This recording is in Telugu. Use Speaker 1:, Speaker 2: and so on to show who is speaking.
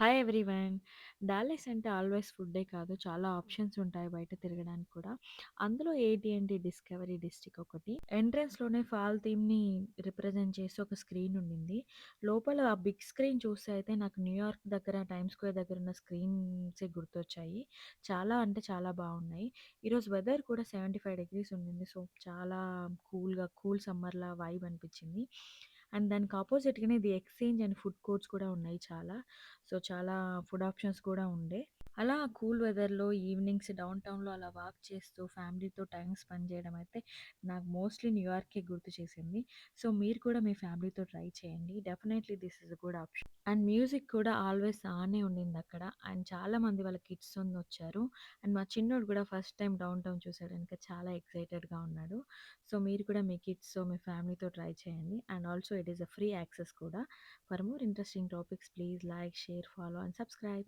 Speaker 1: Hi everyone. డాలస్ అంటే ఆల్వేస్ ఫుడ్డే కాదు. చాలా ఆప్షన్స్ ఉంటాయి బయట తిరగడానికి కూడా. అందులో ఏటీఎంటీ డిస్కవరీ డిస్ట్రిక్ట్ ఒకటి. ఎంట్రన్స్‌లోనే ఫాల్ థీమ్‌ని రిప్రజెంట్ చేసి ఒక స్క్రీన్ ఉండింది. లోపల ఆ బిగ్ స్క్రీన్ చూస్తే అయితే నాకు న్యూయార్క్ దగ్గర టైమ్ స్క్వేర్ దగ్గర ఉన్న స్క్రీన్సే గుర్తొచ్చాయి. చాలా అంటే చాలా బాగున్నాయి. ఈరోజు వెదర్ కూడా 75 డిగ్రీస్ ఉండింది. సో, చాలా కూల్ సమ్మర్‌లా వైబ్ అనిపించింది. అండ్ దానికి అపోజిట్‌గానే the exchange and food courts కూడా ఉన్నాయి చాలా. సో, చాలా ఫుడ్ ఆప్షన్స్ కూడా ఉండే. అలా కూల్ వెదర్‌లో ఈవినింగ్స్ డౌన్ టౌన్‌లో అలా వాక్ చేస్తూ ఫ్యామిలీతో టైమ్ స్పెండ్ చేయడం అయితే నాకు మోస్ట్‌లీ న్యూయార్కే గుర్తు చేసింది. సో, మీరు కూడా మీ ఫ్యామిలీతో ట్రై చేయండి. Definitely this is a good option. And music కూడా ఆల్వేస్ ఆనే ఉండిందక్కడ. అండ్ చాలామంది వాళ్ళ కిడ్స్‌తోనొచ్చారు. అండ్ మా చిన్నోడు కూడా ఫస్ట్ టైమ్ డౌన్ టౌన్ చూసాడనక చాలా ఎక్సైటెడ్‌గా ఉన్నాడు. సో, మీరు కూడా మీ కిడ్స్‌తో, మీ ఫ్యామిలీతో ట్రై చేయండి. And also it is a free access కూడా. For more interesting topics, please like, share, follow, and subscribe.